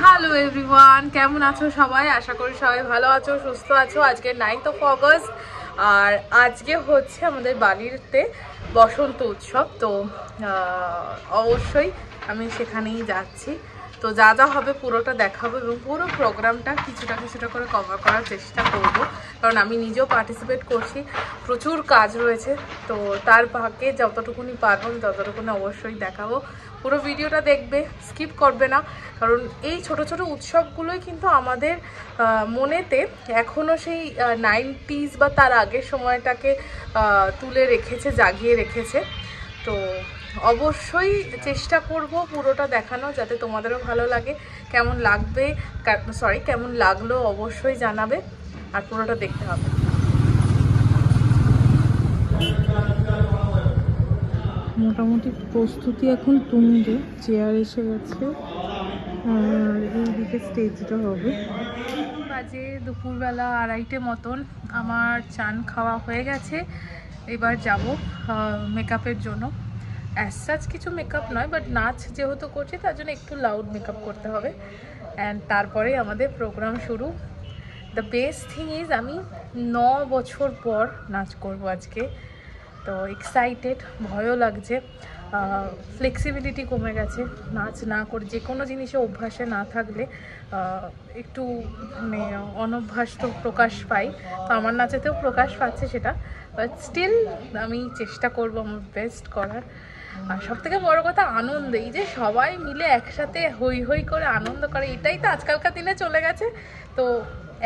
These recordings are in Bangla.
হ্যালো এভরিওয়ান, কেমন আছো সবাই? আশা করি সবাই ভালো আছো, সুস্থ আছো। আজকে 9th অগস্ট আর আজকে হচ্ছে আমাদের বালিতে বসন্ত উৎসব। তো অবশ্যই আমি সেখানেই যাচ্ছি। তো যা যা হবে পুরোটা দেখাবো এবং পুরো প্রোগ্রামটা কিছুটা করে কভার করার চেষ্টা করব, কারণ আমি নিজেও পার্টিসিপেট করছি। প্রচুর কাজ রয়েছে, তো তার ভাগ্যে যতটুকুনি পারবো ততটুকুনি অবশ্যই দেখাবো। পুরো ভিডিওটা দেখবে, স্কিপ করবে না, কারণ এই ছোট ছোট উৎসবগুলোই কিন্তু আমাদের মনেতে এখনও সেই 90s বা তার আগের সময়টাকে তুলে রেখেছে, জাগিয়ে রেখেছে। তো অবশ্যই চেষ্টা করব পুরোটা দেখানো, যাতে তোমাদেরও ভালো লাগে। কেমন লাগবে কেমন লাগলো অবশ্যই জানাবে, আর পুরোটা দেখতে হবে। মোটামুটি প্রস্তুতি এখন তুঙ্গে, চেয়ার এসে গেছে আর এইদিকে স্টেজটা হবে। বাজে দুপুরবেলা 2:30 মতন। আমার চান খাওয়া হয়ে গেছে, এবার যাব মেকআপের জন্য। অ্যাজ সাচ কিছু মেকআপ নয়, বাট নাচ যেহেতু করছি তার জন্য একটু লাউড মেকআপ করতে হবে। অ্যান্ড তারপরে আমাদের প্রোগ্রাম শুরু। দ্য বেস্ট থিং ইজ আমি 9 বছর পর নাচ করব আজকে। তো এক্সাইটেড, ভয়ও লাগছে। ফ্লেক্সিবিলিটি কমে গেছে নাচ না করে। যে কোনো জিনিসে অভ্যাসে না থাকলে একটু মানে অনভ্যাস তো প্রকাশ পাই। তো আমার নাচেতেও প্রকাশ পাচ্ছে সেটা, বাট স্টিল আমি চেষ্টা করব আমার বেস্ট করার। আর সবথেকে বড় কথা আনন্দ, এই যে সবাই মিলে একসাথে হই হই করে আনন্দ করে, এটাই তো আজকালকার দিনে চলে গেছে। তো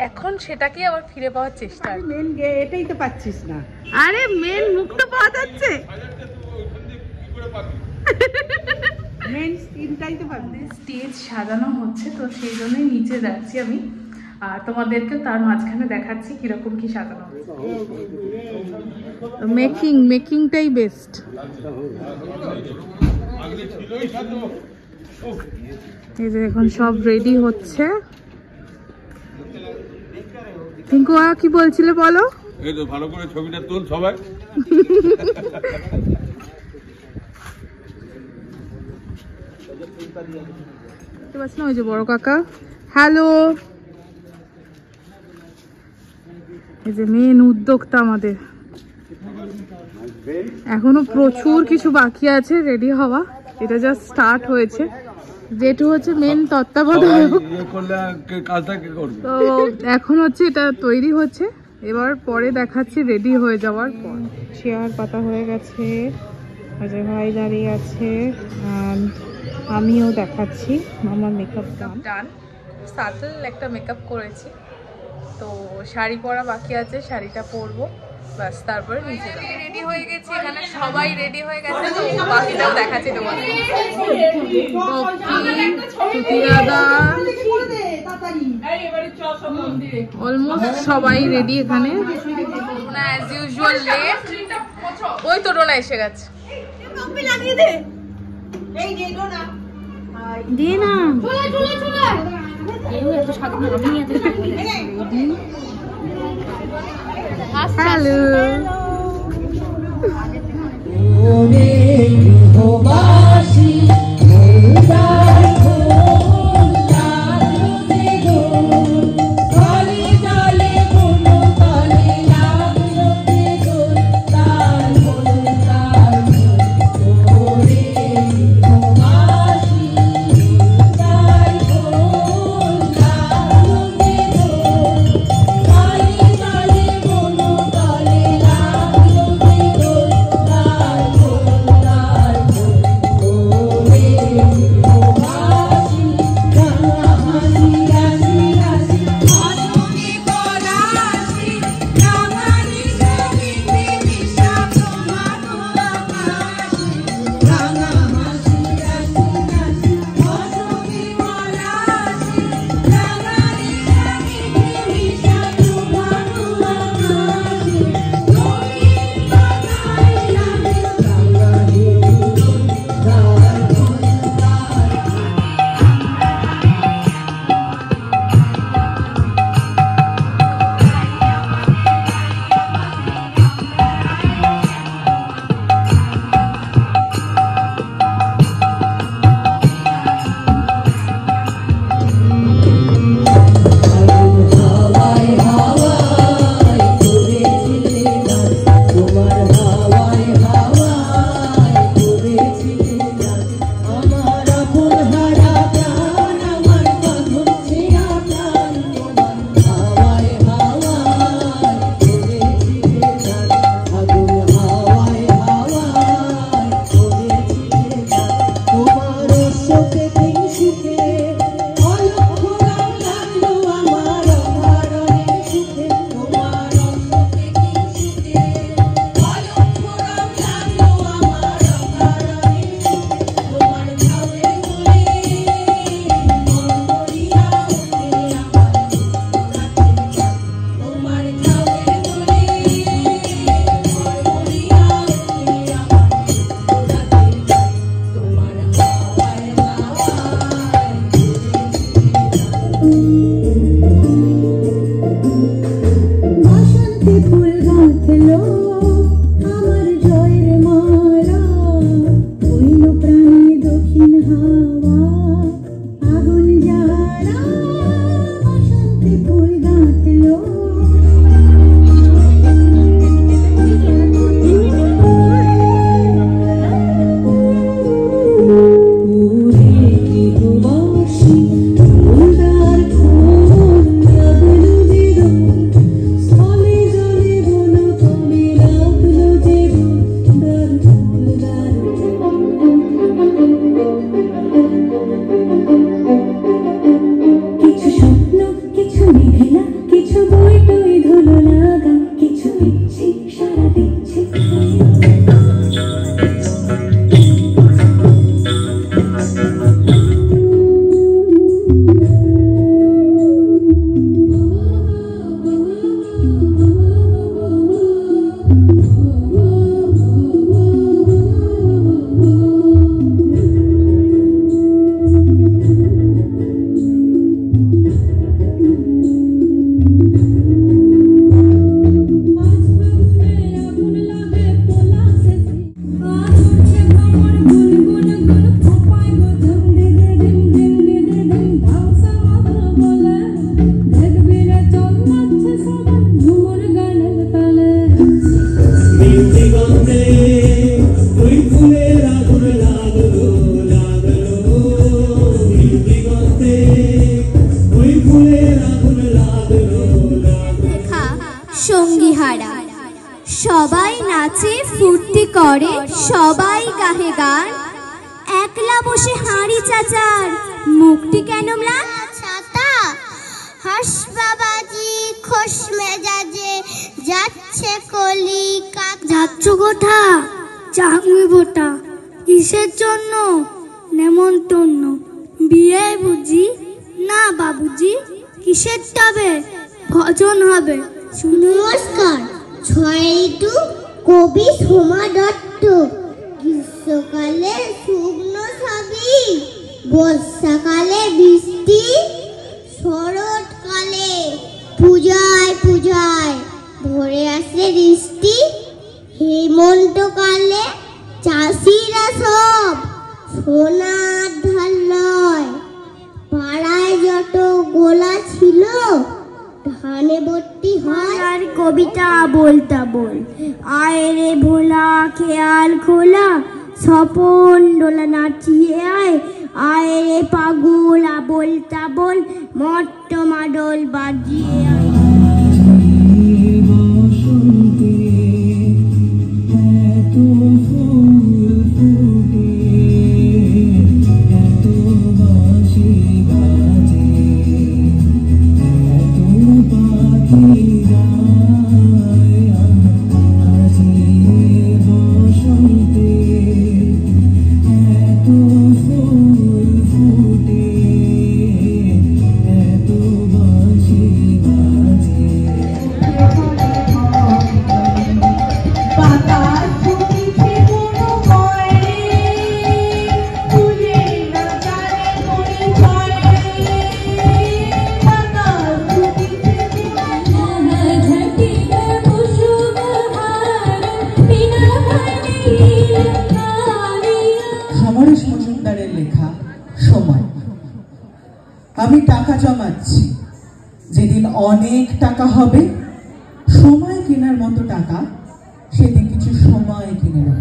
এখন সেটাকে আবার ফিরে পাওয়ার চেষ্টা। মেন এটাই তো পাচ্ছিস না। আরে মেন মুখটা পাওয়া যাচ্ছে, মেন স্ক্রিনটাই তো পাচ্ছিস। স্টেজ সাজানো হচ্ছে, তো সেই জন্যই নিচে যাচ্ছি আমি, আর তোমাদেরকে তার মাঝখানে দেখাচ্ছি কিরকম কি সাজানো হচ্ছে। মেকিংটাই বেস্ট। এই যে এখন সব রেডি হচ্ছে। টিঙ্কু কি বলছিলে বলো? এই তো ভালো করে ছবিটা তুল সবাই। ওই যে বড় কাকা, হ্যালো। এই যে মেন উদ্যোক্তা আমাদের। এখনো প্রচুর কিছু বাকি আছে রেডি হওয়া, এটা জাস্ট স্টার্ট হয়েছে। যেটু হচ্ছে মেন তত্ত্বাবধায়ক, তো এখন হচ্ছে এটা তৈরি হচ্ছে। এবার পরে দেখাচ্ছি রেডি হয়ে যাওয়ার পর। চেয়ার পাতা হয়ে গেছে, অজয় ভাই দাঁড়িয়ে আছে, আমিও দেখাচ্ছি আমার মেকআপ ডান। সাটল একটা মেকআপ করেছি, তো শাড়ি পরা বাকি আছে, শাড়িটা পরবো, বাস তারপরে নিচে যাবো। রেডি হয়ে গেছি, এখানে সবাই রেডি হয়ে গেছে, তো বাকিটাও দেখাচ্ছি তোমাদের। অলমোস্ট সবাই রেডি এখানে। As usual late. ওই তো ডোনা এসে গেছে। হ্যালো। সঙ্গীহারা সবাই নাচে ফুর্তি করে, সবাই গাহে গান, একলা বসে হাঁড়ি চাচার মুখটি কেন ম্লান? ছাতা হাস বাবাজি খোশ মেজাজে যাচ্ছে কলিকাতা। যাচ্ছ কোথা? চাকরি বোটা কিসের জন্য? নেমন্তন্ন বিয়ে বুঝি? না বাবুজি, কিসের তবে? ভজন হবে। নমস্কার, ছয়টু কবি সোমা দত্ত। গ্রীষ্মকালে শুকনো ছবি, বর্ষাকালে বৃষ্টি, শরৎকালে পূজায় পূজায় ভরে আসে দৃষ্টি, হেমন্তকালে চাষিরা সব সোনার ধান লয়। পাড়ায় যত গোলা ছিল ধানে ভর্তি হয়। আর কবিতা বলতা বল, আয় রে ভোলা খেয়াল খোলা, স্বপন ডোলা নাচিয়ে আয়। আয় রে পাগলা বলতা বল, মট্ট মাদল বাজিয়ে আয়। আমি টাকা জমাচ্ছি, যেদিন অনেক টাকা হবে, সময় কেনার মতো টাকা, সেদিন কিছু সময় কিনে নেব।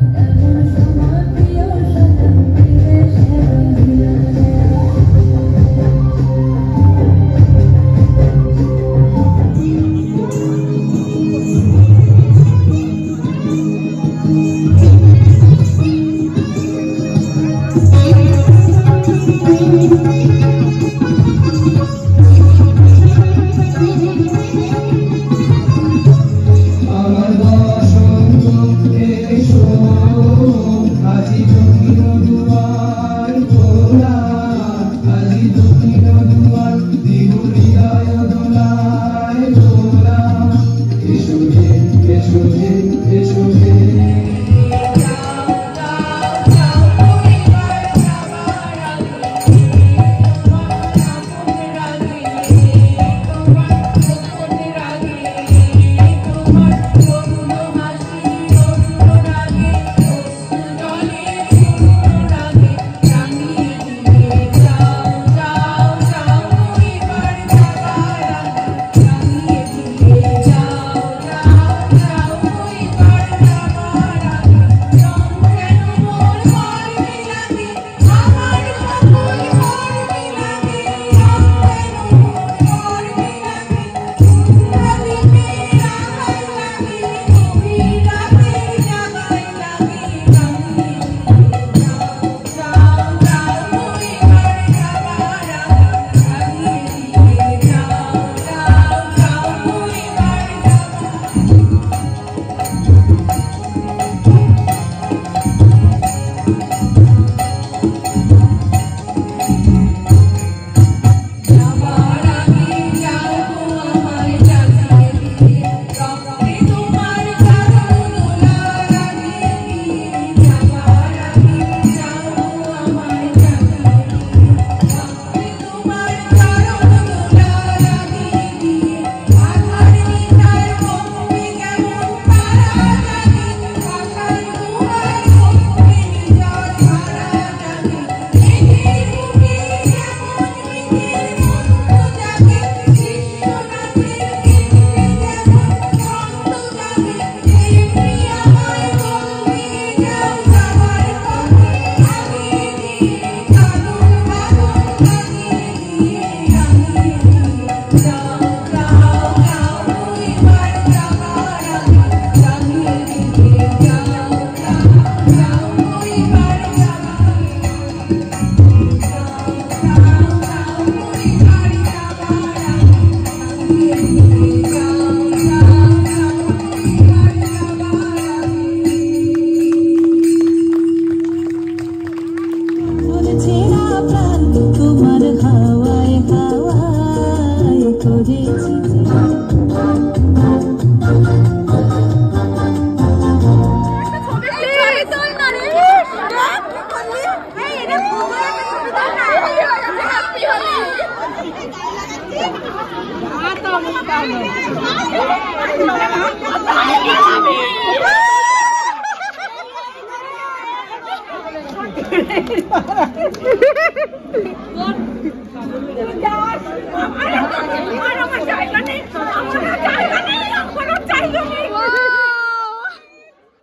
আমার দর্শন চোখে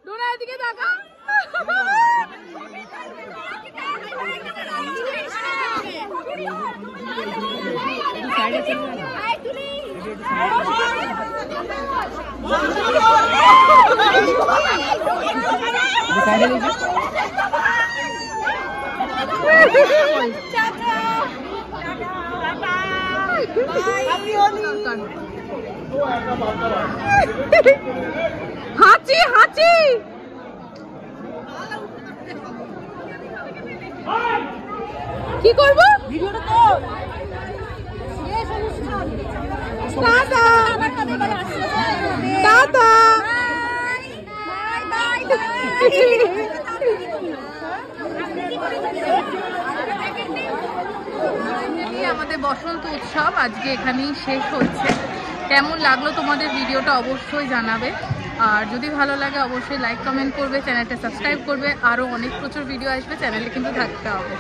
ডোনা এদিকে দেখা। হাঁচি হাঁচি কি করবো টাটা টাটা আমাদের বসন্ত উৎসব আজকে এখানেই শেষ হচ্ছে। কেমন লাগলো তোমাদের ভিডিওটা অবশ্যই জানাবে, আর যদি ভালো লাগে অবশ্যই লাইক কমেন্ট করবে, চ্যানেলটা সাবস্ক্রাইব করবে। আরও অনেক প্রচুর ভিডিও আসবে, চ্যানেলে কিন্তু থাকতে হবে।